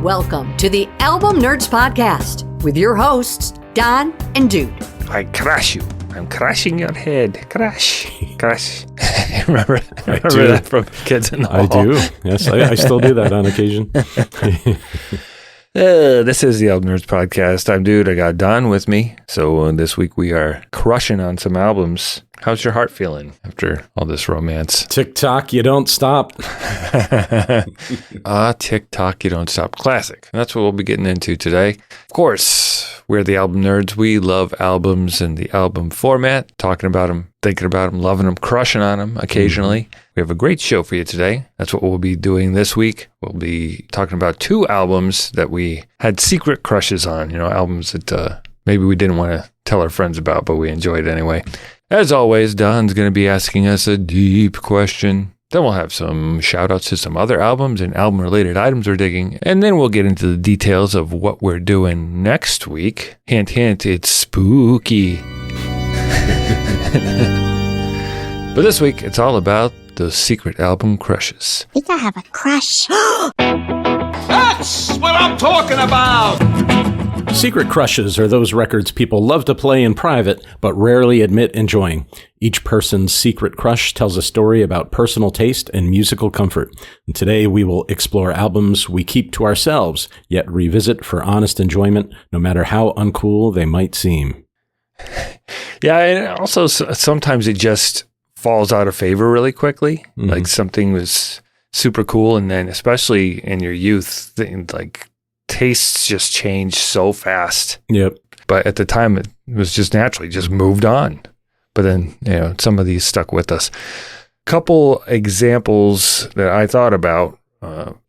Welcome to the Album Nerds Podcast with your hosts, Don and Dude. I crash you. I'm crashing your head. Crash. Crash. remember that from Kids in the Hall? I do. Yes, I still do that on occasion. This is the Album Nerds Podcast. I'm Dude. I got Don with me. So this week we are crushing on some albums. How's your heart feeling after all this romance? Tick-tock, you don't stop. Tick-tock, you don't stop. Classic. That's what we'll be getting into today. Of course, we're the Album Nerds. We love albums and the album format, talking about them, thinking about them, loving them, crushing on them occasionally. We have a great show for you today. That's what we'll be doing this week. We'll be talking about two albums that we had secret crushes on, albums that maybe we didn't want to tell our friends about, but we enjoyed anyway. As always, Don's going to be asking us a deep question. Then we'll have some shout-outs to some other albums and album-related items we're digging. And then we'll get into the details of what we're doing next week. Hint, hint, it's spooky. But this week, it's all about those secret album crushes. I think I have a crush. That's what I'm talking about! Secret crushes are those records people love to play in private, but rarely admit enjoying. Each person's secret crush tells a story about personal taste and musical comfort. And today we will explore albums we keep to ourselves, yet revisit for honest enjoyment, no matter how uncool they might seem. Yeah, and also sometimes it just falls out of favor really quickly. Mm-hmm. Like something was super cool, and then especially in your youth, tastes just change so fast. Yep. But at the time, it was just naturally just moved on. But then, some of these stuck with us. Couple examples that I thought about.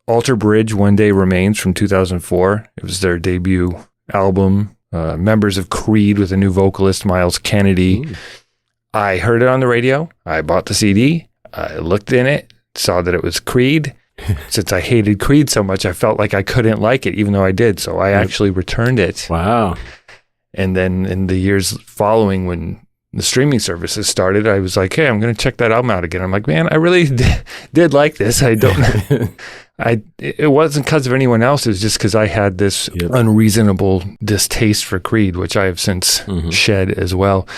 Alter Bridge, One Day Remains from 2004. It was their debut album. Members of Creed with a new vocalist, Miles Kennedy. Ooh. I heard it on the radio. I bought the CD. I looked in it, saw that it was Creed. Since I hated Creed so much, I felt like I couldn't like it, even though I did. So I actually returned it. Wow. And then in the years following, when the streaming services started, I was like, hey, I'm going to check that album out again. I'm like, man, I really did like this. I don't, it wasn't because of anyone else. It was just because I had this unreasonable distaste for Creed, which I have since shed as well.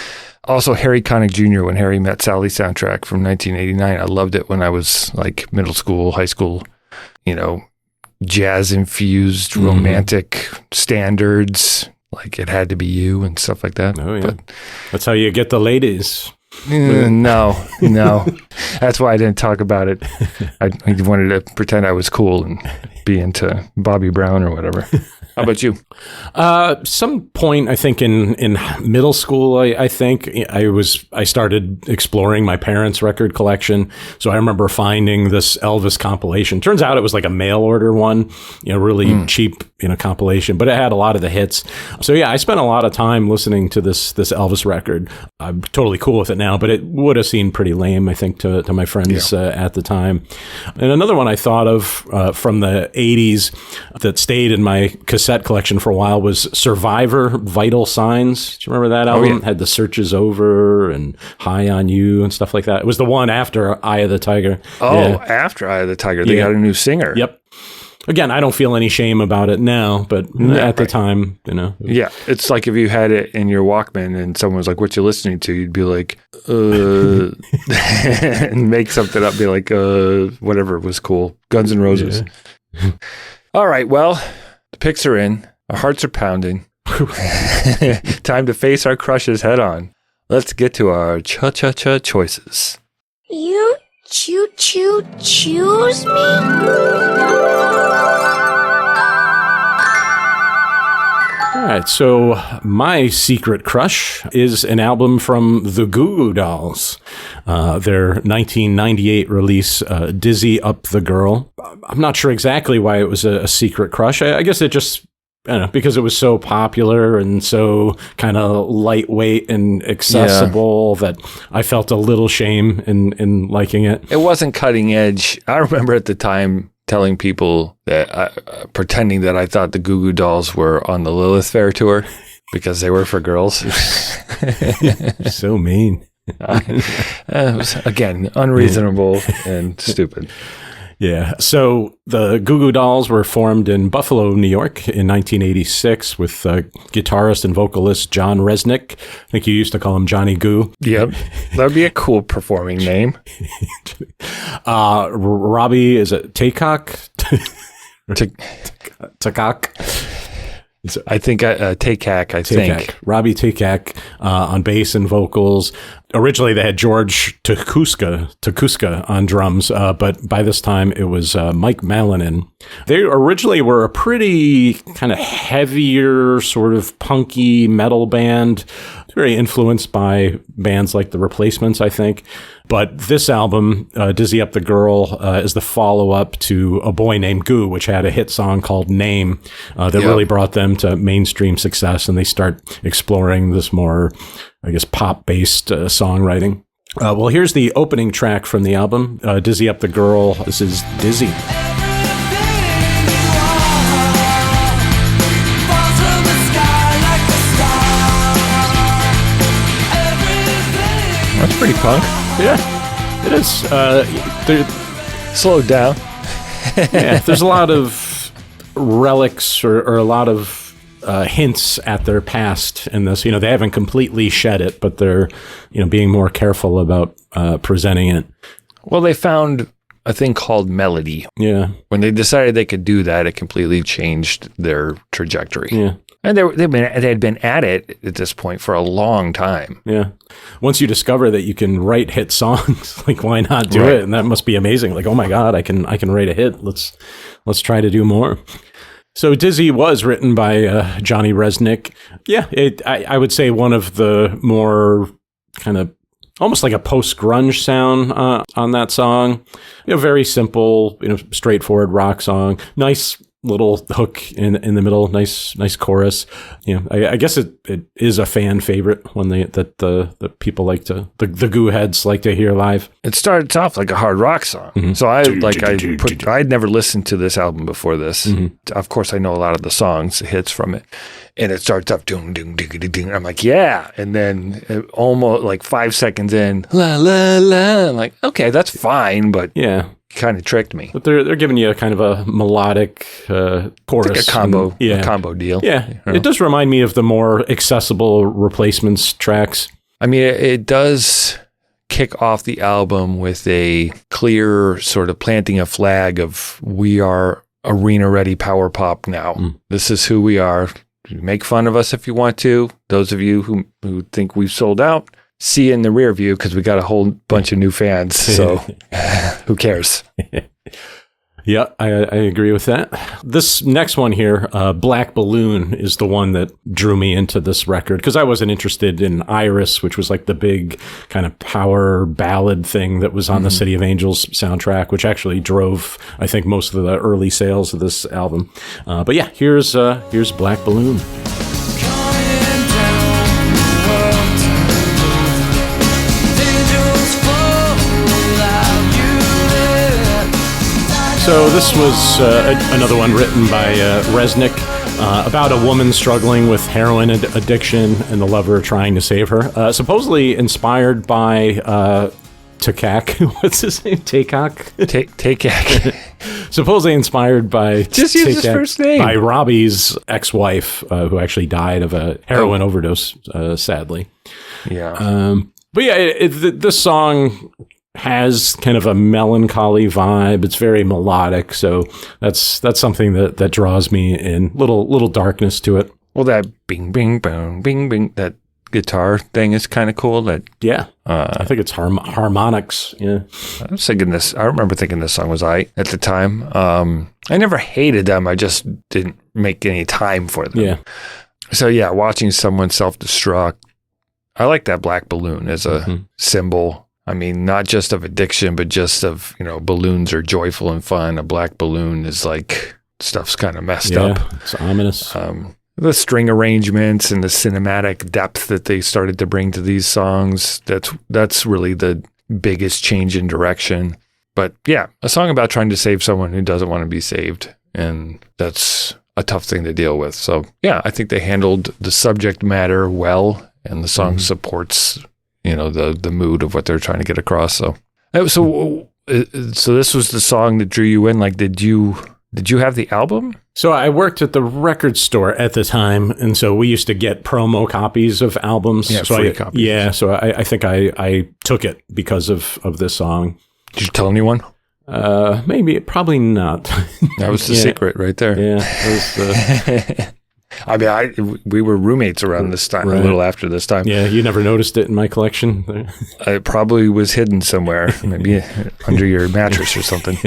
Also, Harry Connick Jr., When Harry Met Sally soundtrack from 1989. I loved it when I was like middle school, high school, jazz-infused romantic standards, like It Had to Be You and stuff like that. Oh, yeah. But that's how you get the ladies. No. That's why I didn't talk about it. I wanted to pretend I was cool and be into Bobby Brown or whatever. How about you? Some point, I think in middle school, I think I started exploring my parents' record collection. So I remember finding this Elvis compilation. Turns out it was like a mail order one, really cheap, compilation, but it had a lot of the hits. So yeah, I spent a lot of time listening to this Elvis record. I'm totally cool with it now, but it would have seemed pretty lame, I think, to my friends at the time. And another one I thought of from the 80s that stayed in my cassette collection for a while was Survivor, Vital Signs. Do you remember that album? It had the Search Is Over and High on You and stuff like that. It was the one after Eye of the Tiger. After Eye of the Tiger. They got a new singer. Yep. Again, I don't feel any shame about it now, but at the time, Yeah, it's like if you had it in your Walkman and someone was like, what you listening to? You'd be like, and make something up, be like, whatever was cool. Guns N' Roses. Yeah. All right, well, the picks are in. Our hearts are pounding. Time to face our crushes head on. Let's get to our cha-cha-cha choices. You choose me? All right, so my secret crush is an album from the Goo Goo Dolls, their 1998 release, Dizzy Up the Girl. I'm not sure exactly why it was a secret crush. I guess it just, because it was so popular and so kind of lightweight and accessible that I felt a little shame in liking it. It wasn't cutting edge. I remember at the time telling people that, pretending that I thought the Goo Goo Dolls were on the Lilith Fair tour because they were for girls. So mean. It was, again, unreasonable and stupid. Yeah. So the Goo Goo Dolls were formed in Buffalo, New York in 1986 with guitarist and vocalist John Rzeznik. I think you used to call him Johnny Goo. Yep. That would be a cool performing name. Robbie, is it Taycock? Takak. I think Taycack, think. Robbie Taycack on bass and vocals. Originally, they had George Takuska on drums, but by this time, it was Mike Malonin. They originally were a pretty kind of heavier, sort of punky metal band, very influenced by bands like The Replacements, I think. But this album, Dizzy Up the Girl, is the follow-up to A Boy Named Goo, which had a hit song called Name that really brought them to mainstream success, and they start exploring this more, I guess, pop-based songwriting. Well, here's the opening track from the album, Dizzy Up the Girl. This is Dizzy. That's pretty punk. Yeah, it is. Slow down. Yeah, there's a lot of relics or a lot of hints at their past in this. They haven't completely shed it, but they're, being more careful about presenting it. Well, they found a thing called melody. Yeah. When they decided they could do that, it completely changed their trajectory. Yeah. And they had been at it at this point for a long time. Yeah. Once you discover that you can write hit songs, like why not do it? And that must be amazing. Like, oh my God, I can write a hit. Let's try to do more. So Dizzy was written by Johnny Rzeznik. Yeah, I would say one of the more kind of almost like a post-grunge sound on that song. Very simple, straightforward rock song. Nice little hook in the middle, nice chorus. I guess it is a fan favorite one that the people like to the Goo heads like to hear live. It starts off like a hard rock song, so I'd never listened to this album before this. Of course, I know a lot of the songs, hits from it, and it starts up doom doom ding ding ding. I'm like, yeah, and then almost like 5 seconds in, la la la. I'm like, okay, that's fine, but yeah. Kind of tricked me. But they're giving you a kind of a melodic chorus. It's like a combo deal. Yeah. It does remind me of the more accessible Replacements tracks. I mean, it does kick off the album with a clear sort of planting a flag of we are arena-ready power pop now. This is who we are. Make fun of us if you want to. Those of you who think we've sold out, see you in the rear view because we got a whole bunch of new fans. So who cares? Yeah, I agree with that. This next one here, Black Balloon, is the one that drew me into this record because I wasn't interested in Iris, which was like the big kind of power ballad thing that was on the City of Angels soundtrack, which actually drove, I think, most of the early sales of this album. But yeah, here's Black Balloon. So this was another one written by Rzeznik about a woman struggling with heroin addiction and the lover trying to save her. Supposedly inspired by Takak. What's his name? Taycock? Taycack. Supposedly inspired by just use his first name. By Robbie's ex-wife, who actually died of a heroin overdose, sadly. Yeah. But yeah, this song has kind of a melancholy vibe. It's very melodic, so that's something that draws me in. Little darkness to it. Well, that bing bing boom bing bing, that guitar thing is kind of cool. I think it's harmonics. Yeah, I was thinking this. I remember thinking this song was at the time. I never hated them. I just didn't make any time for them. Yeah. So yeah, watching someone self-destruct, I like that black balloon as a symbol. I mean, not just of addiction, but just of, balloons are joyful and fun. A black balloon is like stuff's kind of messed up. It's ominous. The string arrangements and the cinematic depth that they started to bring to these songs, that's really the biggest change in direction. But yeah, a song about trying to save someone who doesn't want to be saved. And that's a tough thing to deal with. So yeah, I think they handled the subject matter well, and the song supports the mood of what they're trying to get across. So So this was the song that drew you in. Like, did you have the album? So I worked at the record store at the time, and so we used to get promo copies of albums. Yeah, so free copies. Yeah, so I think I took it because of this song. Did you tell anyone? Probably not. That was the secret right there. Yeah. That was I mean, we were roommates around this time, Right. a little after this time. Yeah, you never noticed it in my collection? It probably was hidden somewhere, maybe under your mattress or something.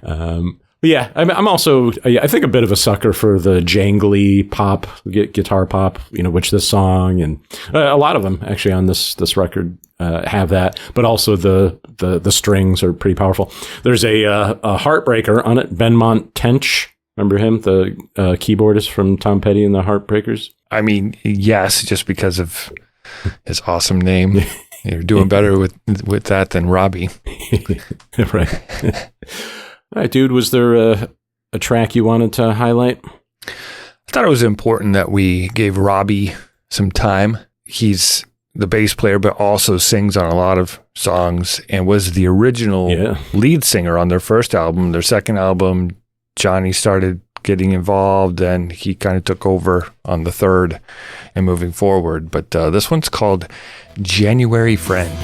But yeah, I'm also, I think, a bit of a sucker for the jangly pop, guitar pop, which this song and a lot of them actually on this record have that. But also the strings are pretty powerful. There's a heartbreaker on it, Benmont Tench. Remember him, the keyboardist from Tom Petty and the Heartbreakers? I mean, yes, just because of his awesome name. You're doing better with that than Robbie. Right. All right, dude, was there a track you wanted to highlight? I thought it was important that we gave Robbie some time. He's the bass player, but also sings on a lot of songs and was the original lead singer on their first album. Their second album, Johnny started getting involved, and he kind of took over on the third and moving forward. But this one's called January Friend.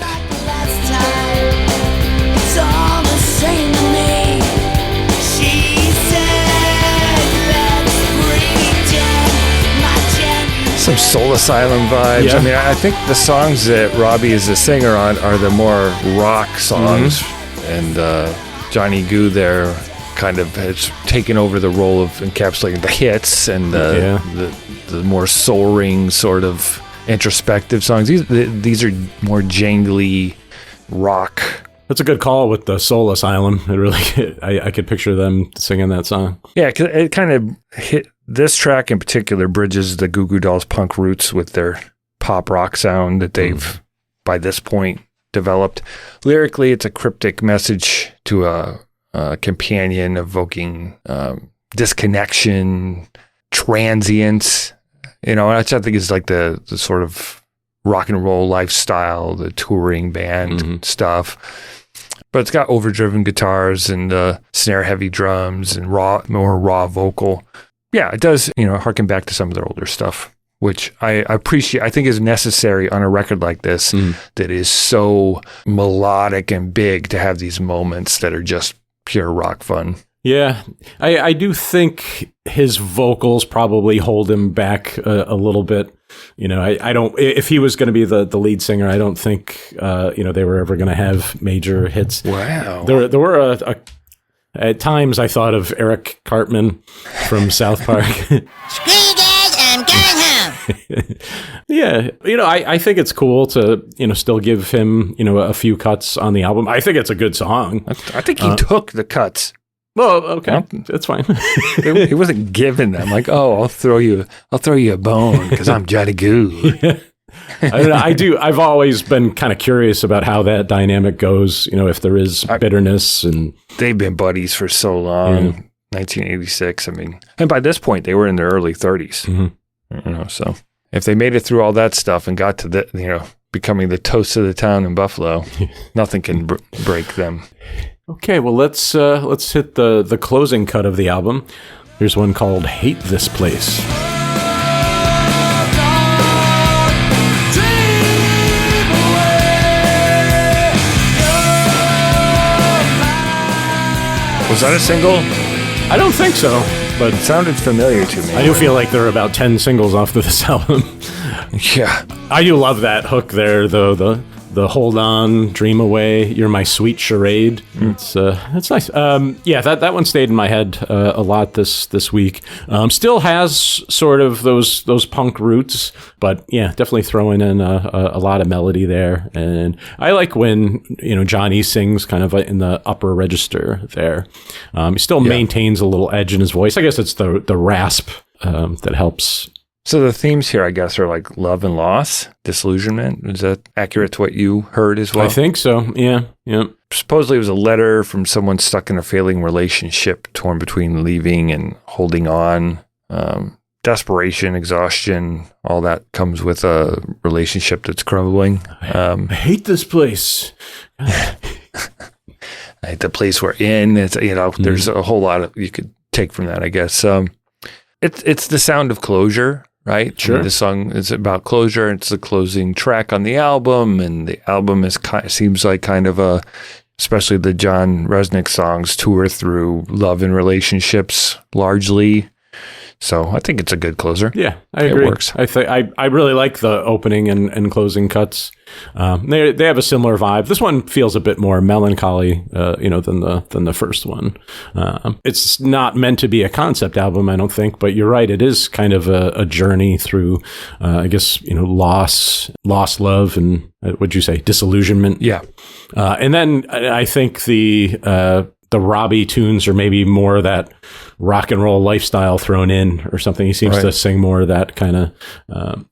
Some Soul Asylum vibes. Yeah. I mean, I think the songs that Robbie is a singer on are the more rock songs, and Johnny Goo there kind of has taken over the role of encapsulating the hits and the more soaring sort of introspective songs. These are more jangly rock. That's a good call with the Soul Asylum. It really, I could picture them singing that song. Yeah, 'cause it kind of hit. This track in particular bridges the Goo Goo Dolls punk roots with their pop rock sound that they've, by this point, developed. Lyrically, it's a cryptic message to a companion evoking disconnection, transience, which I think is like the sort of rock and roll lifestyle, the touring band stuff. But it's got overdriven guitars and snare heavy drums and more raw vocal. Yeah, it does, harken back to some of their older stuff, which I appreciate. I think is necessary on a record like this that is so melodic and big to have these moments that are just pure rock fun. Yeah, I do think his vocals probably hold him back a little bit. I don't. If he was going to be the lead singer, I don't think they were ever going to have major hits. Wow. There were at times I thought of Eric Cartman from South Park. Screw you guys, I'm going home. Yeah, I think it's cool to still give him a few cuts on the album. I think it's a good song. I think he took the cuts. Well, okay, that's fine. He wasn't giving them like, oh, I'll throw you a bone because I'm Johnny Goo. I do. I've always been kind of curious about how that dynamic goes. If there is bitterness, and they've been buddies for so long. 1986. I mean, and by this point they were in their early 30s. So if they made it through all that stuff and got to becoming the toast of the town in Buffalo, nothing can break them. Okay, well let's hit the closing cut of the album. Here's one called "Hate This Place." Was that a single? I don't think so, but It sounded familiar to me. I do feel like there are about 10 singles off of this album. Yeah. I do love that hook there, though. The hold on, dream away, you're my sweet charade. It's nice. That one stayed in my head a lot this week. Still has sort of those punk roots, but yeah, definitely throwing in a lot of melody there. And I like when Johnny sings kind of in the upper register there. He still maintains a little edge in his voice. I guess it's the rasp that helps. So the themes here, I guess, are like love and loss, disillusionment. Is that accurate to what you heard as well? I think so. Yeah. Supposedly it was a letter from someone stuck in a failing relationship, torn between leaving and holding on. Desperation, exhaustion, all that comes with a relationship that's crumbling. I hate this place. the place we're in. It's, there's a whole lot of you could take from that, I guess. It's the sound of closure, right? Sure. I mean, the song is about closure. It's the closing track on the album, and the album seems like kind of especially the John Rzeznik songs tour through love and relationships largely. So I think it's a good closer. Yeah, I agree. It works. I really like the opening and closing cuts. They have a similar vibe. This one feels a bit more melancholy, than the first one. It's not meant to be a concept album, I don't think, but you're right. It is kind of a journey through, lost love, and what'd you say, disillusionment? Yeah. And then I think the Robbie tunes are maybe more of that rock and roll lifestyle thrown in or something. He seems to sing more of that kind of,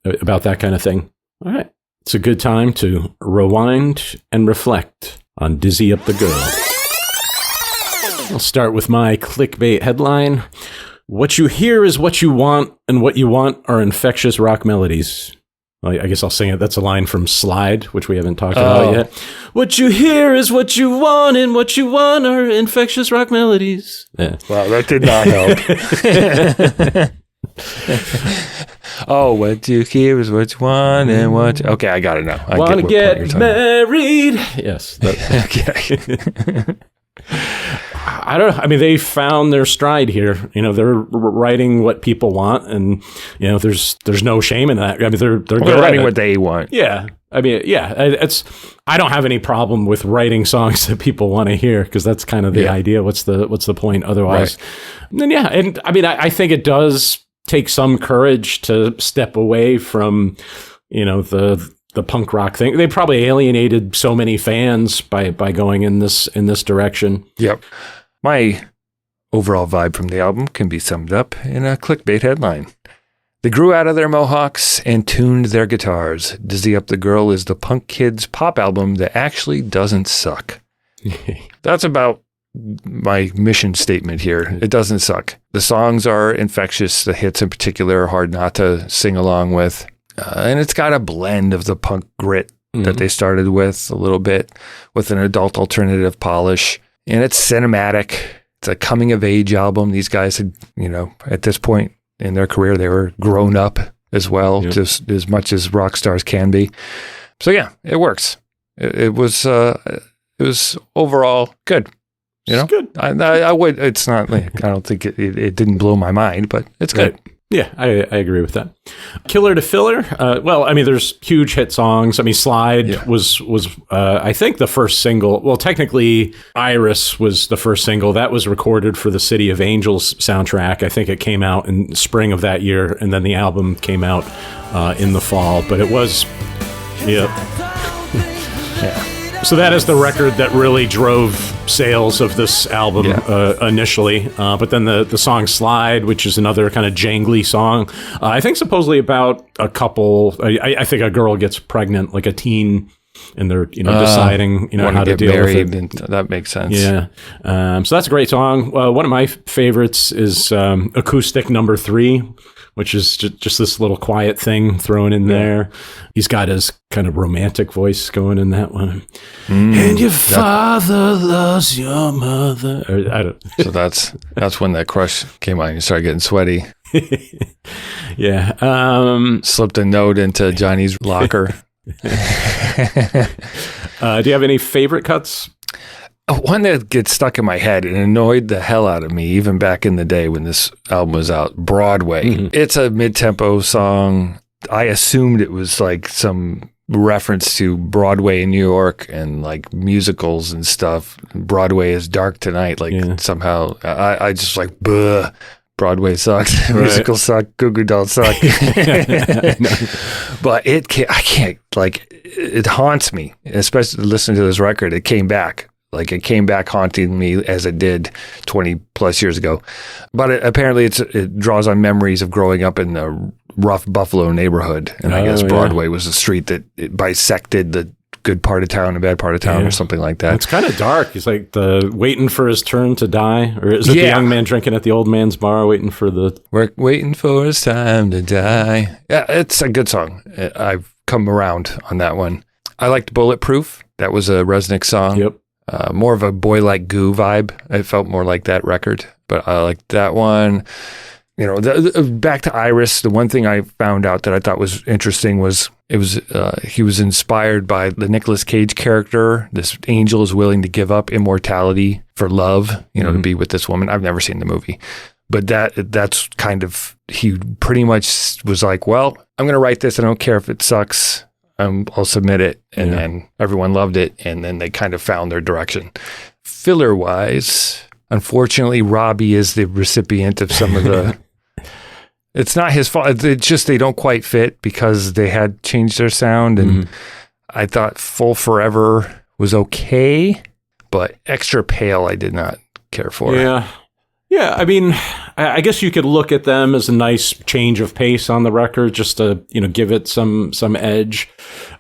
about that kind of thing. All right. It's a good time to rewind and reflect on Dizzy Up the Girl. I'll start with my clickbait headline. What you hear is what you want, and what you want are infectious rock melodies. Well, I guess I'll sing it. That's a line from Slide, which we haven't talked about yet. What you hear is what you want, and what you want are infectious rock melodies. Yeah. Wow, that did not help. What you hear is what you want, and what... Okay, I got it now. I want to get married. Yes. Okay. I don't know. I mean, they found their stride here. They're writing what people want, and there's no shame in that. I mean, they're writing what they want. Yeah. I mean, yeah. I don't have any problem with writing songs that people want to hear, because that's kind of the idea. What's the point otherwise? Right. And and I mean, I think it does take some courage to step away from, the punk rock thing. They probably alienated so many fans by going in this direction. Yep. My overall vibe from the album can be summed up in a clickbait headline. They grew out of their mohawks and tuned their guitars. Dizzy Up the Girl is the punk kids pop album that actually doesn't suck. That's about my mission statement here. It doesn't suck. The songs are infectious. The hits in particular are hard not to sing along with. And it's got a blend of the punk grit that they started with a little bit, with an adult alternative polish. And it's cinematic. It's a coming of age album. These guys had, at this point in their career, they were grown up as well, just as much as rock stars can be. So yeah, it works. It was overall good. It's good. I would. It's not. I don't think it didn't blow my mind, but it's good. Right. Yeah, I agree with that. Killer to filler. Well, I mean, there's huge hit songs. I mean, Slide was I think the first single. Well, technically, Iris was the first single that was recorded for the City of Angels soundtrack. I think it came out in spring of that year, and then the album came out in the fall. But it was, yeah. So that is the record that really drove sales of this album initially. But then the song Slide, which is another kind of jangly song, I think supposedly about a couple, I think a girl gets pregnant, like a teen, and they're deciding how to deal with it. And that makes sense. Yeah. So that's a great song. One of my favorites is Acoustic Number 3, which is just this little quiet thing thrown in there. He's got his kind of romantic voice going in that one. And your father loves your mother. So that's when that crush came on. You started getting sweaty. Yeah. Slipped a note into Johnny's locker. Do you have any favorite cuts? One that gets stuck in my head and annoyed the hell out of me, even back in the day when this album was out, Broadway. Mm-hmm. It's a mid-tempo song. I assumed it was like some reference to Broadway in New York and like musicals and stuff. Broadway is dark tonight. Somehow I just like, bleh. Broadway sucks. Musicals suck. Goo Goo Dolls suck. But I can't, it haunts me, especially listening to this record. It came back. It came back haunting me as it did 20 plus years ago. But apparently it draws on memories of growing up in the rough Buffalo neighborhood. And I guess Broadway was a street that it bisected the good part of town and bad part of town or something like that. It's kind of dark. He's like waiting for his turn to die. Or is it the young man drinking at the old man's bar waiting for waiting for his time to die. Yeah, it's a good song. I've come around on that one. I liked Bulletproof. That was a Rzeznik song. Yep. more of a Boy Like Goo vibe. It felt more like that record, but I liked that one. You know, back to Iris, the one thing I found out that I thought was interesting was he was inspired by the Nicolas Cage character. This angel is willing to give up immortality for love, you know, to be with this woman. I've never seen the movie, but that's kind of, he pretty much was like, well, I'm going to write this. I don't care if it sucks. I'll submit it. And then everyone loved it. And then they kind of found their direction. Filler wise, unfortunately, Robbie is the recipient of some of the, it's not his fault. It's just they don't quite fit because they had changed their sound. And I thought Full Forever was okay, but Extra Pale I did not care for. Yeah, I mean, I guess you could look at them as a nice change of pace on the record, just to, you know, give it some edge.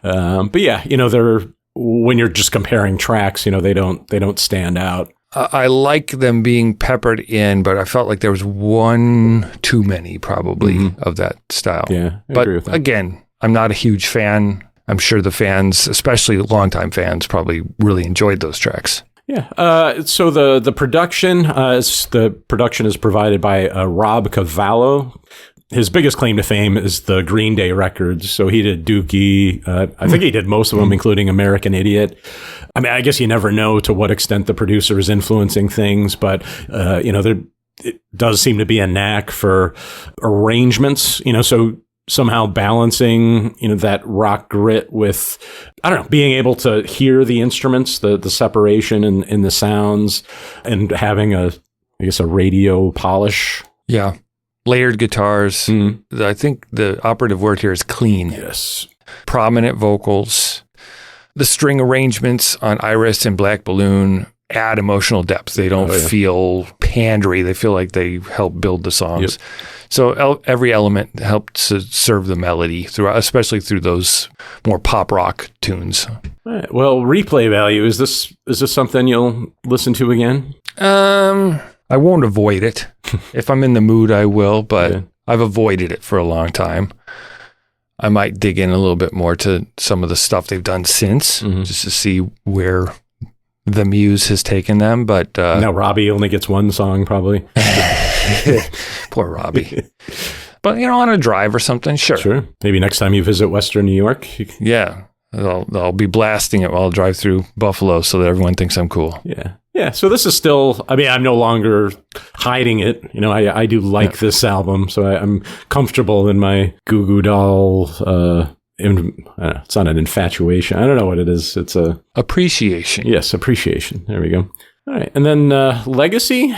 But yeah, you know, when you're just comparing tracks, you know, they don't stand out. I like them being peppered in, but I felt like there was one too many probably of that style. Yeah, I but agree with that. Again, I'm not a huge fan. I'm sure the fans, especially longtime fans, probably really enjoyed those tracks. Yeah. So the production is provided by Rob Cavallo. His biggest claim to fame is the Green Day records. So he did Dookie. I think he did most of them, including American Idiot. I mean, I guess you never know to what extent the producer is influencing things, but you know, it does seem to be a knack for arrangements. You know, so somehow balancing, you know, that rock grit with, I don't know, being able to hear the instruments, the separation in the sounds, and having a radio polish. Yeah. Layered guitars. I think the operative word here is clean. Yes. Prominent vocals. The string arrangements on Iris and Black Balloon add emotional depth. They don't feel pandery. They feel like they help build the songs. Yep. So every element helps to serve the melody throughout, especially through those more pop rock tunes. All right. Well, replay value, is this something you'll listen to again? I won't avoid it. If I'm in the mood, I will, but I've avoided it for a long time. I might dig in a little bit more to some of the stuff they've done since, just to see where the muse has taken them. But now Robbie only gets one song, probably. Poor Robbie. But, you know, on a drive or something, sure. Maybe next time you visit Western New York. Yeah. I'll be blasting it while I drive through Buffalo so that everyone thinks I'm cool. Yeah. So this is still, I mean, I'm no longer hiding it. You know, I do like this album, so I'm comfortable in my Goo Goo Doll, it's not an infatuation. I don't know what it is. It's a... appreciation. Yes, appreciation. There we go. All right. And then Legacy.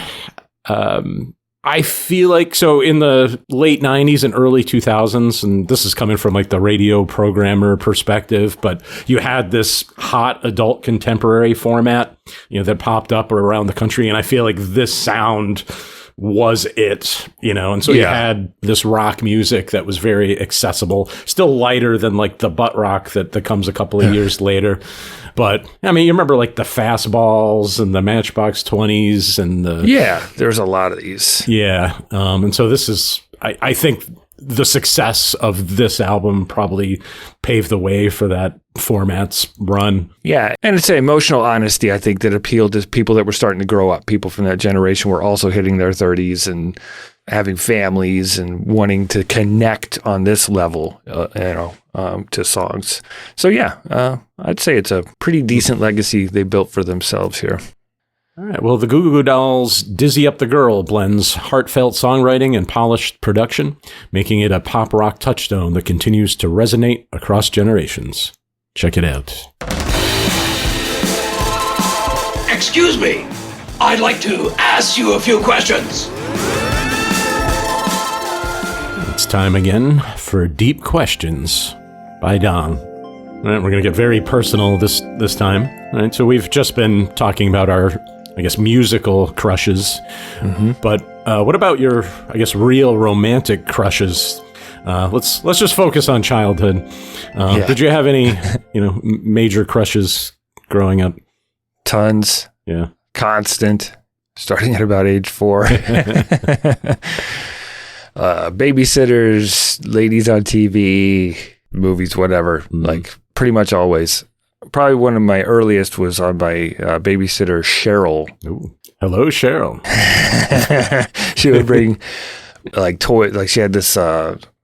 I feel like, so in the late 90s and early 2000s, and this is coming from like the radio programmer perspective, but you had this hot adult contemporary format, you know, that popped up around the country. And I feel like this sound was it, you know, and so you had this rock music that was very accessible, still lighter than like the butt rock that comes a couple of years later. But I mean, you remember like the Fastballs and the Matchbox 20s and there's a lot of these. And so this is, I think the success of this album probably paved the way for that format's run. Yeah, and it's an emotional honesty, I think, that appealed to people that were starting to grow up. People from that generation were also hitting their 30s and having families and wanting to connect on this level, to songs. So I'd say it's a pretty decent legacy they built for themselves here. All right. Well, the Goo Goo Dolls' Dizzy Up the Girl blends heartfelt songwriting and polished production, making it a pop rock touchstone that continues to resonate across generations. Check it out. Excuse me. I'd like to ask you a few questions. It's time again for Deep Questions by Don. All right, we're going to get very personal this time. All right, so we've just been talking about our, I guess, musical crushes. But what about your, I guess, real romantic crushes? Let's just focus on childhood. Did you have any, major crushes growing up? Tons. Yeah. Constant. Starting at about age 4. Babysitters, ladies on TV, movies, whatever. Like pretty much always. Probably one of my earliest was on my babysitter, Cheryl. Ooh. Hello, Cheryl. She would bring like toy, like she had this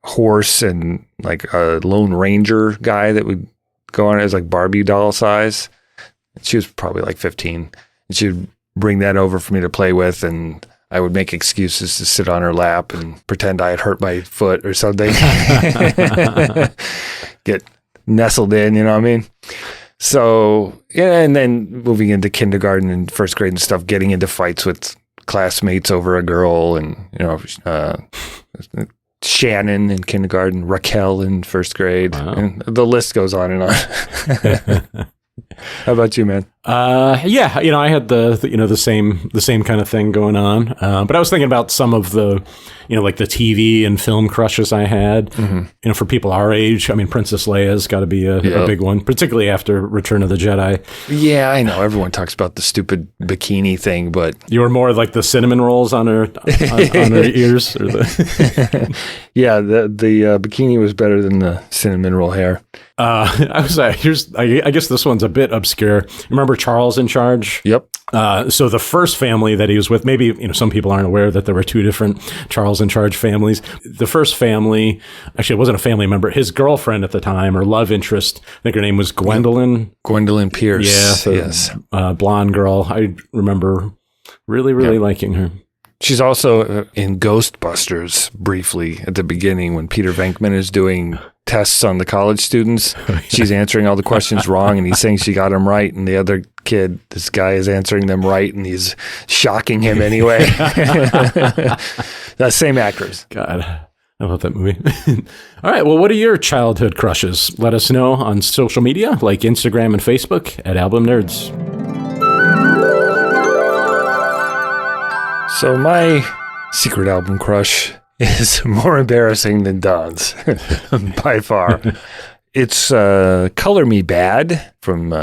horse and like a Lone Ranger guy that would go on as like Barbie doll size. She was probably like 15. And she would bring that over for me to play with, and I would make excuses to sit on her lap and pretend I had hurt my foot or something. Get nestled in, you know what I mean? So, yeah, and then moving into kindergarten and first grade and stuff, getting into fights with classmates over a girl, and, you know, Shannon in kindergarten, Raquel in first grade, and the list goes on and on. How about you, man? Yeah, you know, I had the same kind of thing going on. But I was thinking about some of the, you know, like the TV and film crushes I had. Mm-hmm. You know, for people our age, I mean, Princess Leia's got to be a big one, particularly after Return of the Jedi. Yeah, I know everyone talks about the stupid bikini thing, but you were more like the cinnamon rolls on her on her ears, or the yeah, the bikini was better than the cinnamon roll hair. I guess this one's a bit obscure. Remember Charles in Charge? Yep. So the first family that he was with, maybe, you know, some people aren't aware that there were two different Charles in Charge families. The first family, actually, it wasn't a family member. His girlfriend at the time, or love interest, I think her name was Gwendolyn. Gwendolyn Pierce. Yeah. So, yes. Blonde girl. I remember really liking her. She's also in Ghostbusters briefly at the beginning when Peter Venkman is doing tests on the college students. She's answering all the questions wrong, and he's saying she got them right, and the other kid, this guy, is answering them right, and he's shocking him anyway. The same actors. God, I love that movie. All right, well, what are your childhood crushes? Let us know on social media, like Instagram and Facebook at Album Nerds. So my secret album crush is more embarrassing than Don's, by far. It's Color Me Bad from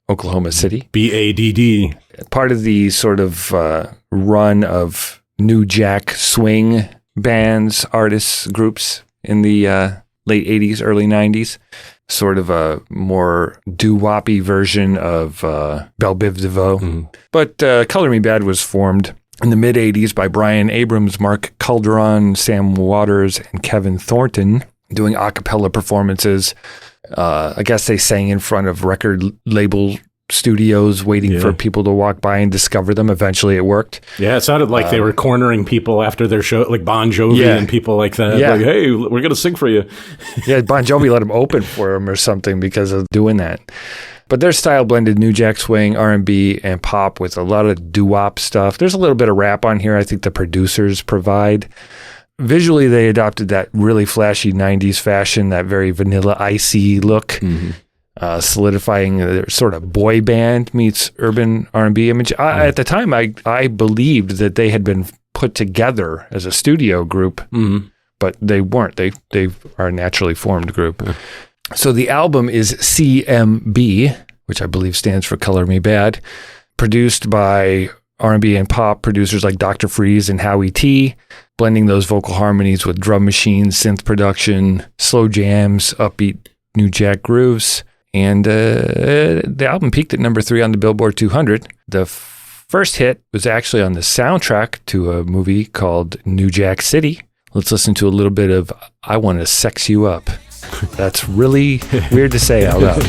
Oklahoma City. BADD. Part of the sort of run of New Jack swing bands, artists, groups in the late 80s, early 90s. Sort of a more doo-woppy version of Belle Biv DeVoe. Mm-hmm. But Color Me Bad was formed in the mid-'80s by Brian Abrams, Mark Calderon, Sam Waters, and Kevin Thornton, doing a cappella performances. I guess they sang in front of record label studios, waiting for people to walk by and discover them. Eventually it worked. Yeah, it sounded like they were cornering people after their show, like Bon Jovi and people like that. Yeah. Like, hey, we're going to sing for you. Yeah, Bon Jovi let them open for them or something because of doing that. But their style blended New Jack Swing, R&B, and pop with a lot of doo-wop stuff. There's a little bit of rap on here I think the producers provide. Visually, they adopted that really flashy 90s fashion, that very vanilla icy look, solidifying their sort of boy band meets urban R&B image. At the time, I believed that they had been put together as a studio group, but they weren't. They are a naturally formed group. So the album is C.M.B., which I believe stands for Color Me Bad, produced by R&B and pop producers like Dr. Freeze and Howie T, blending those vocal harmonies with drum machines, synth production, slow jams, upbeat New Jack grooves. And the album peaked at number 3 on the Billboard 200. The first hit was actually on the soundtrack to a movie called New Jack City. Let's listen to a little bit of I Want to Sex You Up. That's really weird to say out loud.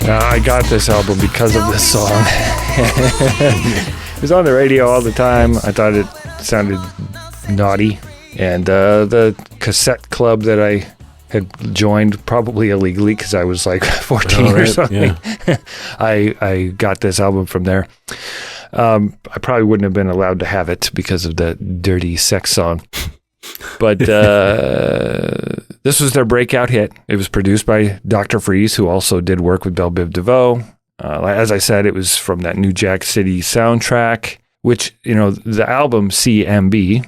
I got this album because of this song. It was on the radio all the time. I thought it sounded naughty. And the cassette club that I had joined, probably illegally because I was like 14 or something. Yeah. I got this album from there. I probably wouldn't have been allowed to have it because of the dirty sex song. But this was their breakout hit. It was produced by Dr. Freeze, who also did work with Belle Biv DeVoe. As I said, it was from that New Jack City soundtrack, which, you know, the album C.M.B.,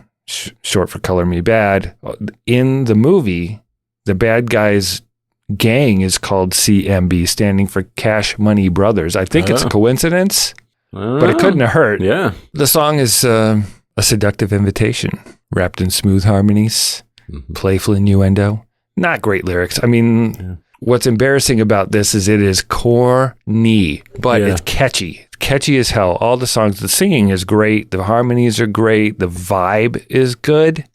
short for Color Me Bad, in the movie, the bad guys' gang is called C.M.B., standing for Cash Money Brothers. I think it's a coincidence. but it couldn't have hurt. Yeah. The song is a seductive invitation, wrapped in smooth harmonies, playful innuendo. Not great lyrics. I mean, what's embarrassing about this is it is corny, but it's catchy. It's catchy as hell. All the songs, the singing is great. The harmonies are great. The vibe is good.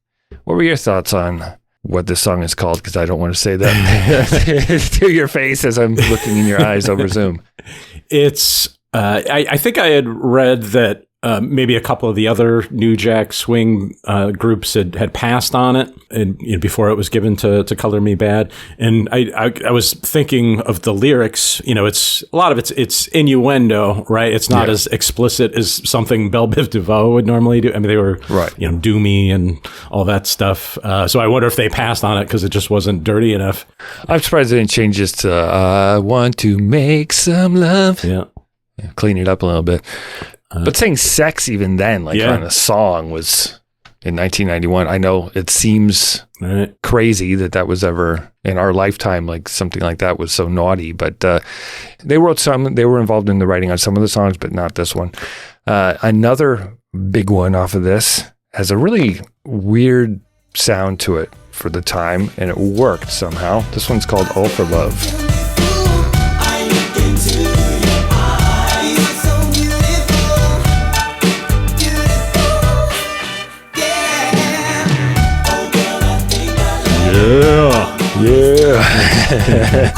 What were your thoughts on what this song is called? Because I don't want to say that to your face as I'm looking in your eyes over Zoom. It's, I think I had read that maybe a couple of the other New Jack Swing groups had passed on it, and before it was given to Color Me Bad. And I was thinking of the lyrics. It's a lot of it's innuendo, right? It's not as explicit as something Belle Biv DeVoe would normally do. I mean, they were doomy and all that stuff. So I wonder if they passed on it because it just wasn't dirty enough. I'm surprised they didn't change this to "I want to make some love." Yeah, clean it up a little bit. But saying sex even then, on a song, was in 1991. I know it seems crazy that was ever in our lifetime, like something like that was so naughty. But they were involved in the writing on some of the songs, but not this one. Another big one off of this has a really weird sound to it for the time, and it worked somehow. This one's called All for Love. Yeah.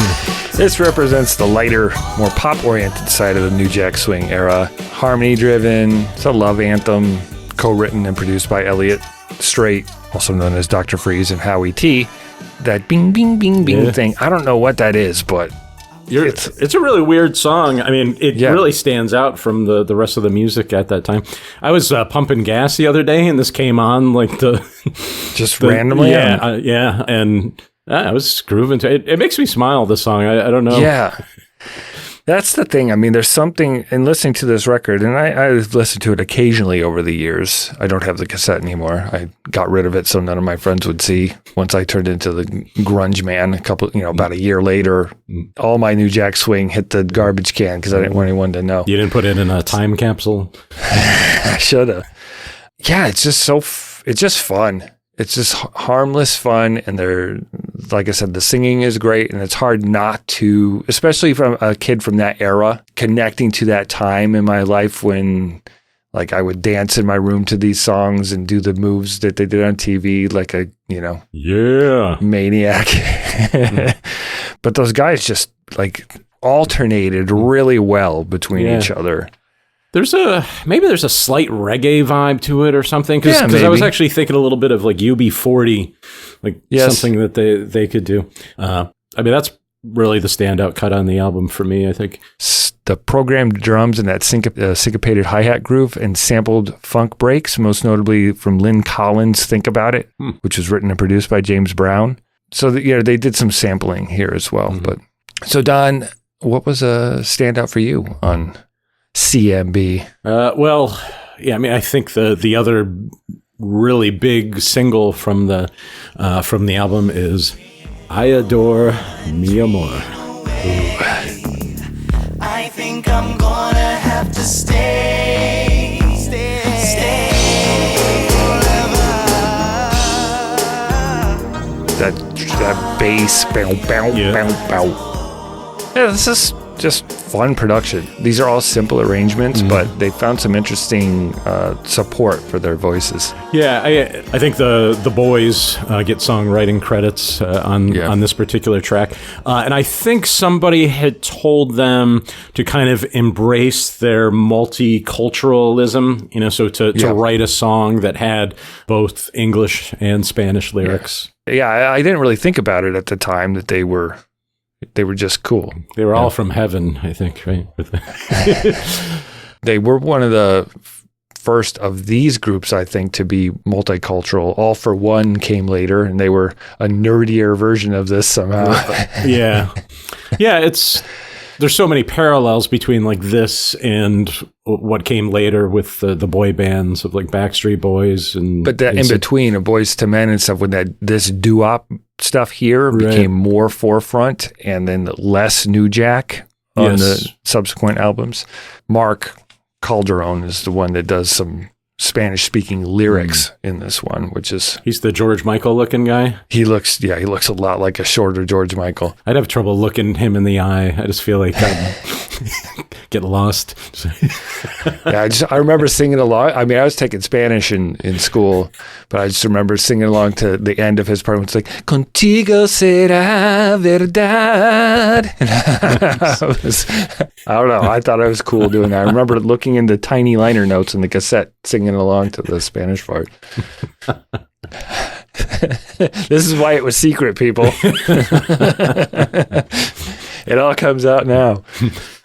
This represents the lighter, more pop-oriented side of the New Jack Swing era. Harmony-driven, it's a love anthem, co-written and produced by Elliot Strait, also known as Dr. Freeze and Howie T. That bing, bing, bing, bing thing, I don't know what that is, but it's a really weird song. I mean, it really stands out from the rest of the music at that time. I was pumping gas the other day, and this came on just randomly. Yeah, and I was grooving to it. It makes me smile. This song, I don't know. Yeah, that's the thing. I mean, there's something in listening to this record, and I've listened to it occasionally over the years. I don't have the cassette anymore. I got rid of it so none of my friends would see. Once I turned into the grunge man, about a year later, all my New Jack Swing hit the garbage can because I didn't want anyone to know. You didn't put it in a time capsule? I should have. Yeah, it's just it's just fun. It's just harmless fun, and like I said, the singing is great, and it's hard not to, especially from a kid from that era, connecting to that time in my life when, I would dance in my room to these songs and do the moves that they did on TV, like a, maniac. But those guys just, alternated really well between each other. Maybe there's a slight reggae vibe to it or something. Because I was actually thinking a little bit of UB40, something that they could do. I mean, that's really the standout cut on the album for me, I think. The programmed drums and that syncopated hi-hat groove and sampled funk breaks, most notably from Lynn Collins' Think About It, which was written and produced by James Brown. So they did some sampling here as well. But so Don, what was a standout for you on C.M.B? I think the other really big single from the album is "I Adore Mi Amor." I think I'm gonna have to stay forever. That bass, bow, bow, bow, bow. Yeah, this is just fun production. These are all simple arrangements, but they found some interesting support for their voices. Yeah, I think the boys get songwriting credits on this particular track. And I think somebody had told them to kind of embrace their multiculturalism, so to write a song that had both English and Spanish lyrics. Yeah, I didn't really think about it at the time that they were just cool. They were all from heaven, I think, right? They were one of the first of these groups, I think, to be multicultural. All for One came later, and they were a nerdier version of this somehow. Yeah, there's so many parallels between this and what came later with the boy bands of Backstreet Boys but that in between of Boys to Men and stuff, when this doo-wop stuff here became more forefront, and then less New Jack on the subsequent albums. Mark Calderon is the one that does some Spanish-speaking lyrics in this one, which is... He's the George Michael looking guy? He looks a lot like a shorter George Michael. I'd have trouble looking him in the eye. I just feel like I'd get lost. Yeah, I remember singing along. I mean, I was taking Spanish in school, but I just remember singing along to the end of his part. It's like, Contigo será verdad. And I don't know. I thought I was cool doing that. I remember looking into tiny liner notes in the cassette, singing along to the Spanish part. This is why it was secret, people. It all comes out now.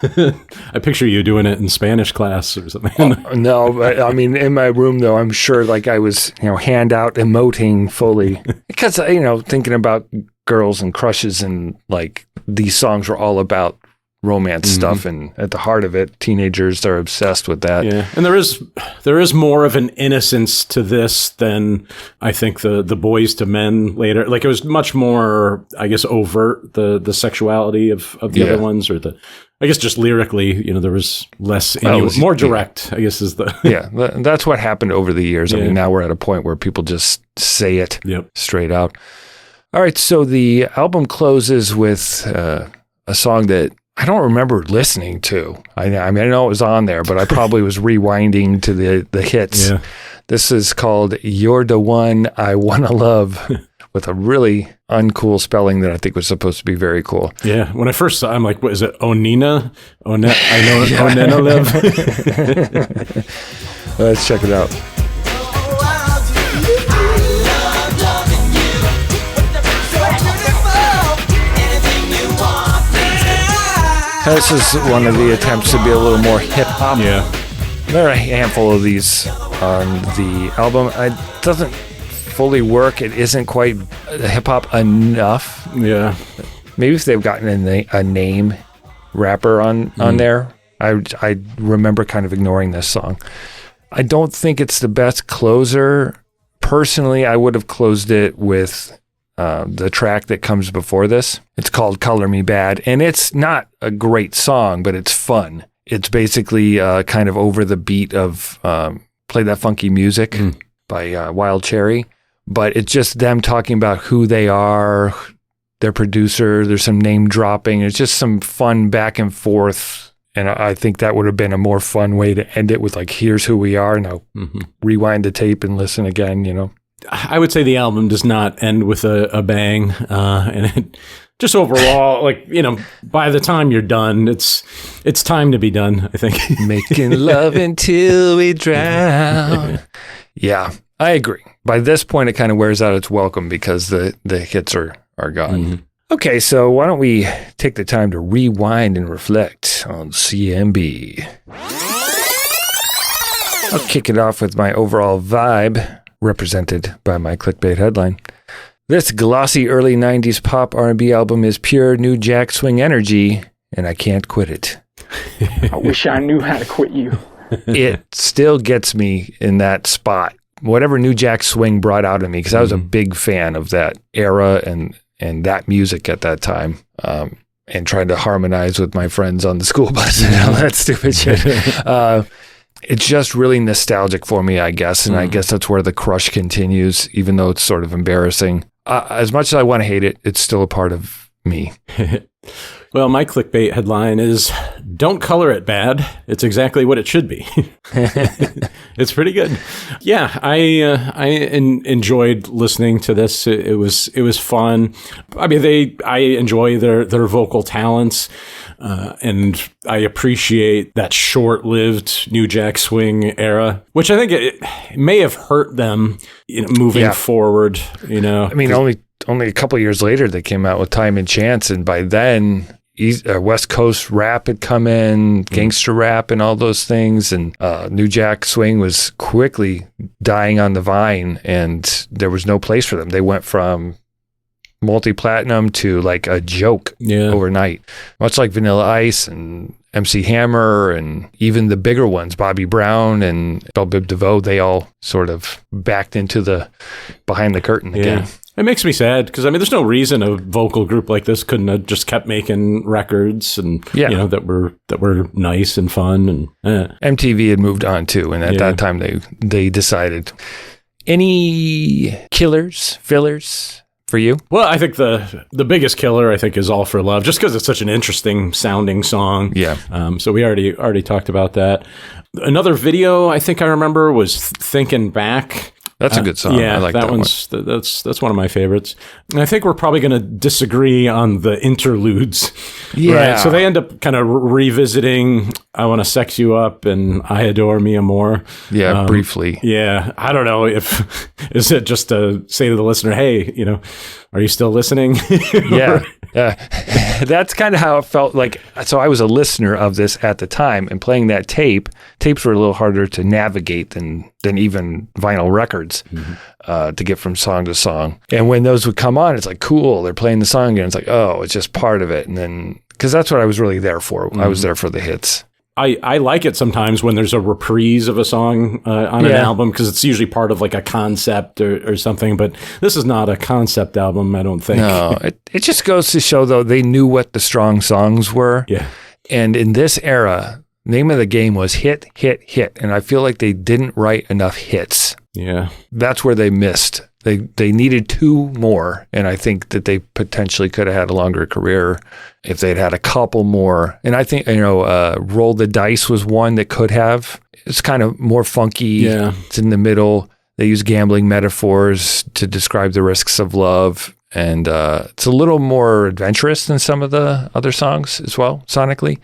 I picture you doing it in Spanish class or something. No, but I mean, in my room, though, I'm sure like I was, hand out emoting fully. Because, thinking about girls and crushes and like these songs were all about romance stuff, and at the heart of it, teenagers are obsessed with that. Yeah, and there is more of an innocence to this than I think the Boys to Men later. Like it was much more, I guess, overt the sexuality of the other ones, or I guess just lyrically, there was less, more direct. I guess is the that's what happened over the years. I mean, now we're at a point where people just say it straight out. All right, so the album closes with a song that I don't remember listening to. I mean, I know it was on there, but I probably was rewinding to the hits. Yeah. This is called You're the One I Wanna Love, with a really uncool spelling that I think was supposed to be very cool. Yeah. When I first saw it, I'm like, what is it? Onina? I know Onina live. Let's check it out. This is one of the attempts to be a little more hip-hop. Yeah. There are a handful of these on the album. It doesn't fully work. It isn't quite hip-hop enough. Yeah. Maybe if they've gotten a name rapper on there. I remember kind of ignoring this song. I don't think it's the best closer. Personally, I would have closed it with the track that comes before this. It's called Color Me Bad, and it's not a great song, but it's fun. It's basically kind of over the beat of Play That Funky Music by Wild Cherry, but it's just them talking about who they are, their producer, there's some name dropping. It's just some fun back and forth, and I think that would have been a more fun way to end it with like, here's who we are, now rewind the tape and listen again, I would say the album does not end with a bang, and it just overall, like, by the time you're done, it's time to be done, I think. Making love until we drown. Yeah, I agree. By this point, it kind of wears out its welcome because the hits are gone. Okay, so why don't we take the time to rewind and reflect on C.M.B. I'll kick it off with my overall vibe, represented by my clickbait headline. This glossy early 90s pop R&B album is pure New Jack Swing energy, and I can't quit it. I wish I knew how to quit you. It still gets me in that spot. Whatever New Jack Swing brought out of me, because I was a big fan of that era and that music at that time, and trying to harmonize with my friends on the school bus and all that stupid shit. It's just really nostalgic for me, I guess, and I guess that's where the crush continues, even though it's sort of embarrassing. As much as I want to hate it, it's still a part of me. Well, my clickbait headline is, don't color it bad. It's exactly what it should be. It's pretty good. Yeah, I enjoyed listening to this. It was fun. I mean, I enjoy their vocal talents, and I appreciate that short-lived New Jack Swing era, which I think it may have hurt them, moving forward. I mean, only a couple of years later they came out with Time and Chance, and by then West Coast rap had come in, gangster rap and all those things, and New Jack Swing was quickly dying on the vine, and there was no place for them. They went from multi-platinum to like a joke overnight, much like Vanilla Ice and MC Hammer, and even the bigger ones, Bobby Brown and Bell Biv DeVoe, they all sort of backed into the behind the curtain again. It makes me sad because, I mean, there's no reason a vocal group like this couldn't have just kept making records and, that were nice and fun. And MTV had moved on too. And at that time they decided. Any fillers for you? Well, I think the biggest killer, I think, is All for Love, just because it's such an interesting sounding song. Yeah. So we already talked about that. Another video I think I remember was Thinking Back. That's a good song. Yeah, I like that one's one. That's one of my favorites. And I think we're probably going to disagree on the interludes. Yeah. Right? So they end up kind of revisiting I Want to Sex You Up and I Adore Me More. Yeah, briefly. Yeah. I don't know is it just to say to the listener, hey, are you still listening? Yeah. That's kind of how it felt like. So I was a listener of this at the time, and playing that tapes were a little harder to navigate than even vinyl records to get from song to song. And when those would come on, it's like, cool, they're playing the song again. It's like, oh, it's just part of it. And then, because that's what I was really there for. I was there for the hits. I like it sometimes when there's a reprise of a song on an album, because it's usually part of like a concept or something. But this is not a concept album, I don't think. No, it just goes to show, though, they knew what the strong songs were. Yeah. And in this era, name of the game was hit, hit, hit. And I feel like they didn't write enough hits. Yeah. That's where they missed. They needed 2 more, and I think that they potentially could have had a longer career if they'd had a couple more. And I think, Roll the Dice was one that could have. It's kind of more funky. Yeah. It's in the middle. They use gambling metaphors to describe the risks of love, and it's a little more adventurous than some of the other songs as well, sonically.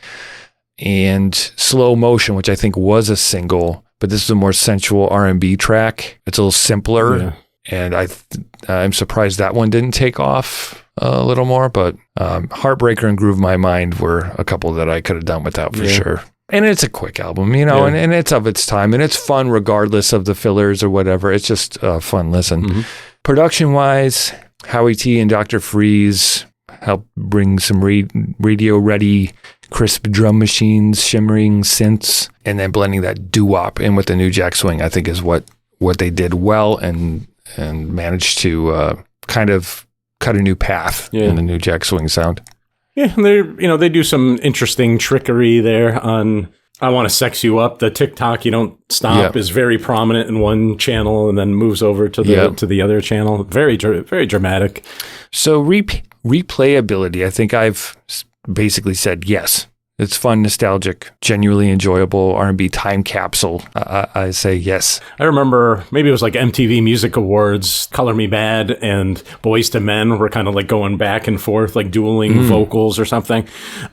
And Slow Motion, which I think was a single, but this is a more sensual R&B track. It's a little simpler. Yeah. And I'm surprised that one didn't take off a little more, but Heartbreaker and Groove My Mind were a couple that I could have done without for sure. And it's a quick album, and it's of its time, and it's fun regardless of the fillers or whatever. It's just a fun listen. Mm-hmm. Production-wise, Howie T and Dr. Freeze helped bring some radio-ready, crisp drum machines, shimmering synths, and then blending that doo-wop in with the New Jack Swing, I think is what they did well and managed to kind of cut a new path in the New Jack Swing sound. Yeah, and they do some interesting trickery there on I Want to Sex You Up. The tick-tock, You Don't Stop is very prominent in one channel and then moves over to the other channel. Very, very dramatic. So replayability, I think I've basically said yes. It's fun, nostalgic, genuinely enjoyable R&B time capsule. I say yes. I remember maybe it was like MTV Music Awards, Color Me Bad and Boys to Men were kind of like going back and forth, like dueling vocals or something.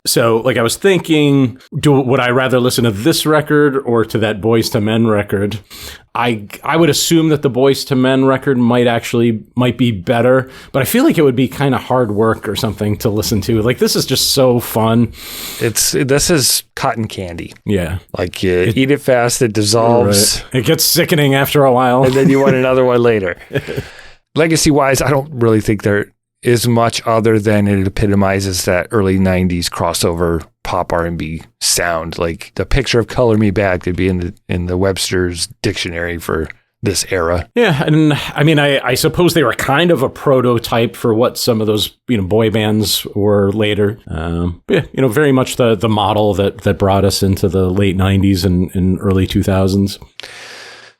So like I was thinking, would I rather listen to this record or to that Boys to Men record? I would assume that the Boys to Men record might be better, but I feel like it would be kind of hard work or something to listen to. Like, this is just so fun. This is cotton candy. Yeah. Like, you eat it fast, it dissolves. Right. It gets sickening after a while. And then you want another one later. Legacy-wise, I don't really think there is much other than it epitomizes that early 90s crossover pop R&B sound. Like, the picture of Color Me Bad could be in the Webster's dictionary for this era. Yeah, and I mean, I suppose they were kind of a prototype for what some of those boy bands were later. Very much the model that brought us into the late 90s and early 2000s.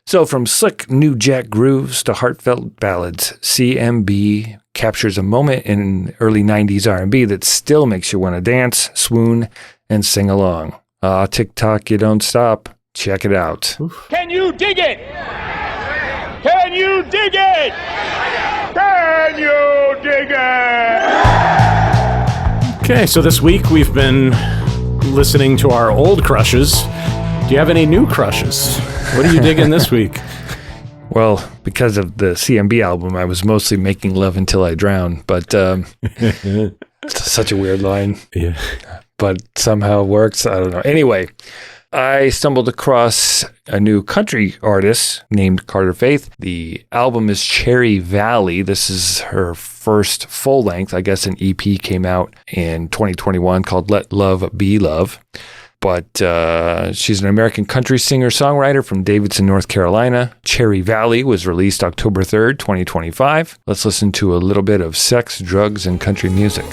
So from slick New Jack grooves to heartfelt ballads, C.M.B. captures a moment in early 90s R&B that still makes you want to dance, swoon, and sing along. Tick-tock, You Don't Stop. Check it out. Can you dig it? Can you dig it? Can you dig it? Okay, so this week we've been listening to our old crushes. Do you have any new crushes? What are you digging this week? Well, because of the C.M.B. album, I was mostly making love until I drown, but it's such a weird line. Yeah. But somehow it works. I don't know. Anyway, I stumbled across a new country artist named Carter Faith. The album is Cherry Valley. This is her first full length. I guess an EP came out in 2021 called Let Love Be Love. but she's an American country singer-songwriter from Davidson, North Carolina. Cherry Valley was released October 3rd, 2025. Let's listen to a little bit of Sex, Drugs, and Country Music.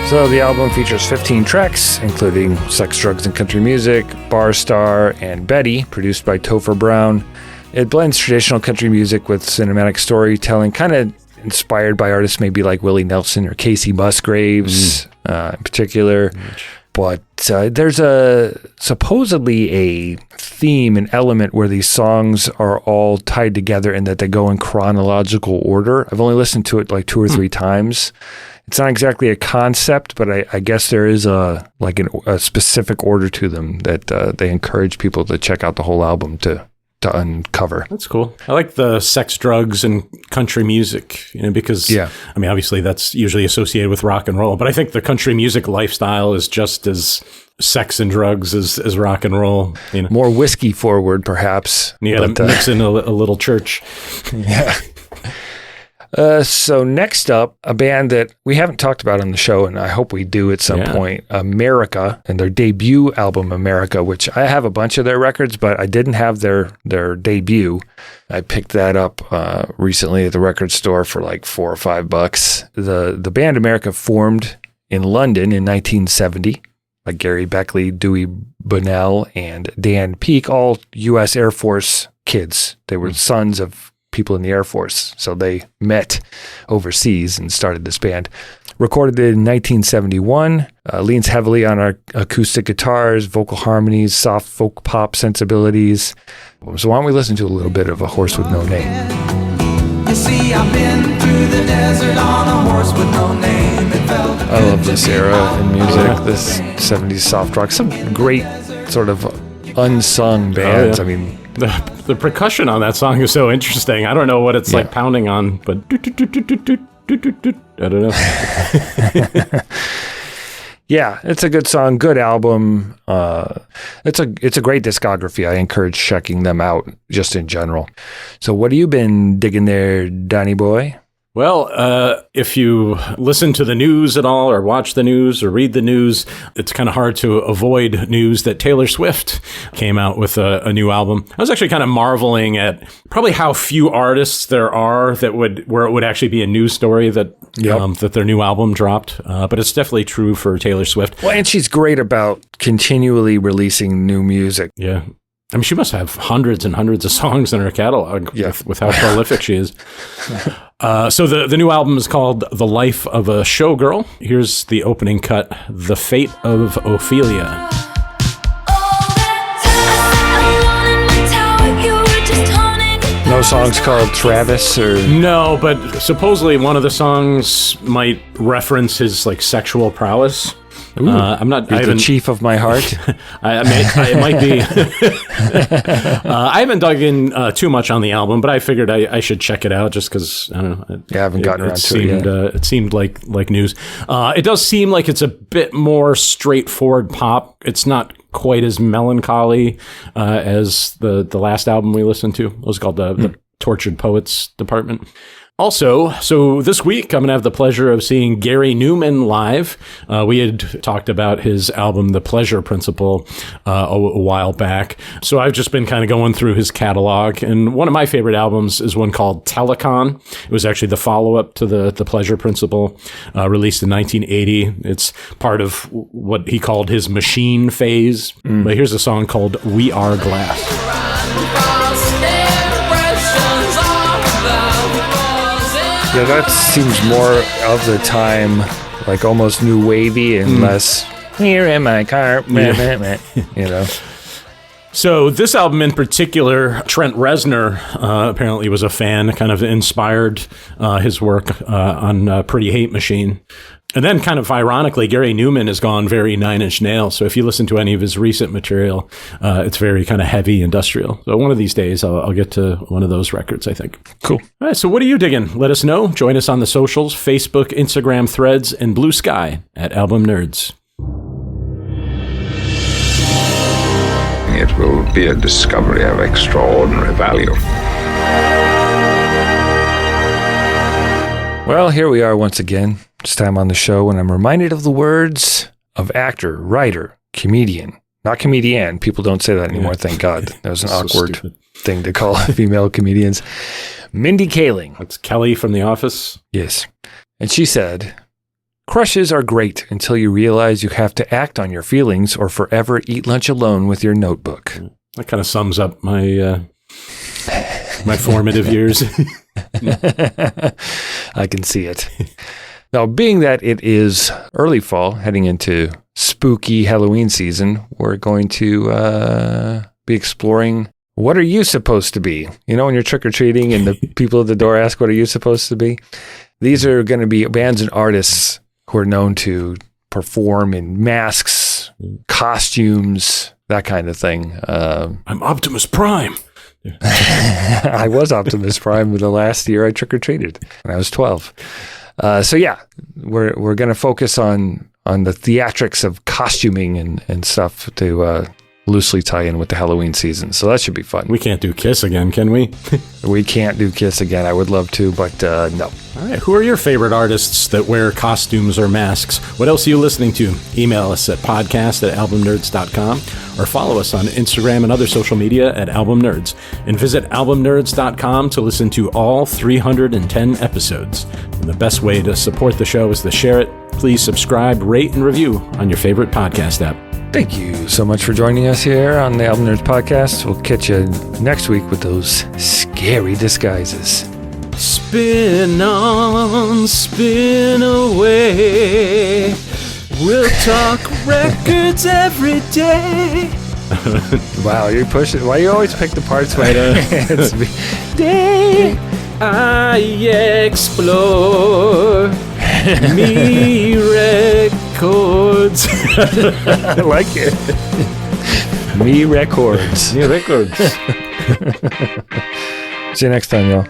So the album features 15 tracks, including Sex, Drugs, and Country Music, Bar Star, and Betty, produced by Topher Brown. It blends traditional country music with cinematic storytelling, kind of inspired by artists maybe like Willie Nelson or Casey Musgraves in particular. But there's supposedly a theme, an element where these songs are all tied together and that they go in chronological order. I've only listened to it like 2 or 3 times. It's not exactly a concept, but I guess there is a specific order to them that they encourage people to check out the whole album to uncover. That's cool. I like the sex, drugs, and country music, because, I mean, obviously that's usually associated with rock and roll, but I think the country music lifestyle is just as sex and drugs as rock and roll. More whiskey forward, perhaps. You got to mix in a little church. Yeah. So next up, a band that we haven't talked about on the show, and I hope we do at some point, America, and their debut album, America, which I have a bunch of their records, but I didn't have their debut. I picked that up recently at the record store for like $4 or $5. The band America formed in London in 1970, like Gary Beckley, Dewey Bunnell, and Dan Peake, all U.S. Air Force kids. They were sons of people in the Air Force. So they met overseas and started this band. Recorded it in 1971, leans heavily on our acoustic guitars, vocal harmonies, soft folk pop sensibilities. So why don't we listen to a little bit of A Horse With No Name? You see, I've been through the desert on a horse with no name. I love this era in music, this 70s soft rock. Some great sort of unsung bands. I mean, the percussion on that song is so interesting. I don't know what it's like pounding on, but I don't know. Yeah, it's a good song, good album. It's a great discography. I encourage checking them out just in general. So what have you been digging there, Donnie boy? Well, if you listen to the news at all or watch the news or read the news, it's kind of hard to avoid news that Taylor Swift came out with a new album. I was actually kind of marveling at probably how few artists there are where it would actually be a news story that their new album dropped. But it's definitely true for Taylor Swift. Well, and she's great about continually releasing new music. Yeah. I mean, she must have hundreds and hundreds of songs in her catalog with how prolific she is. So the new album is called The Life of a Showgirl. Here's the opening cut, The Fate of Ophelia. No songs called Travis or... No, but supposedly one of the songs might reference his sexual prowess. I'm not. You're the chief of my heart. It might be. I haven't dug in too much on the album, but I figured I should check it out just because I don't know. I haven't gotten around to it yet. It seemed like news. It does seem like it's a bit more straightforward pop. It's not quite as melancholy as the last album we listened to. It was called the Tortured Poets Department. Also, so this week, I'm going to have the pleasure of seeing Gary Newman live. We had talked about his album, The Pleasure Principle, a while back. So I've just been kind of going through his catalog. And one of my favorite albums is one called Telecon. It was actually the follow-up to the Pleasure Principle, released in 1980. It's part of what he called his machine phase. But here's a song called We Are Glass. Yeah, that seems more of the time, like almost new wavy and less, here in my car, So this album in particular, Trent Reznor apparently was a fan, kind of inspired his work on Pretty Hate Machine. And then kind of ironically, Gary Newman has gone very Nine Inch Nails. So if you listen to any of his recent material, it's very kind of heavy industrial. So one of these days, I'll get to one of those records, I think. Cool. All right, so what are you digging? Let us know. Join us on the socials, Facebook, Instagram, Threads, and Blue Sky at Album Nerds. It will be a discovery of extraordinary value. Well, here we are once again. It's time on the show when I'm reminded of the words of actor, writer, comedian. Not comedian. People don't say that anymore, thank God. That was an awkward thing to call female comedians. Mindy Kaling. That's Kelly from The Office. Yes. And she said, crushes are great until you realize you have to act on your feelings or forever eat lunch alone with your notebook. That kind of sums up my my formative years. I can see it. Now, being that it is early fall, heading into spooky Halloween season, we're going to be exploring what are you supposed to be? You know, when you're trick-or-treating and the people at the door ask, what are you supposed to be? These are going to be bands and artists who are known to perform in masks, costumes, that kind of thing. I'm Optimus Prime. I was Optimus Prime the last year I trick-or-treated when I was 12. So yeah, we're going to focus on the theatrics of costuming and stuff to loosely tie in with the Halloween season. So that should be fun. We can't do Kiss again, can we? We can't do Kiss again. I would love to, but no. All right. Who are your favorite artists that wear costumes or masks? What else are you listening to? Email us at podcast@albumnerds.com or follow us on Instagram and other social media at Album Nerds. And visit albumnerds.com to listen to all 310 episodes. And the best way to support the show is to share it. Please subscribe, rate, and review on your favorite podcast app. Thank you so much for joining us here on the Album Nerds podcast. We'll catch you next week with those scary disguises. Spin on, spin away. We'll talk records every day. Wow, you're pushing. Why you always pick the parts where it's Day I explore me records. I like it. Me records. Me records. See you next time, y'all.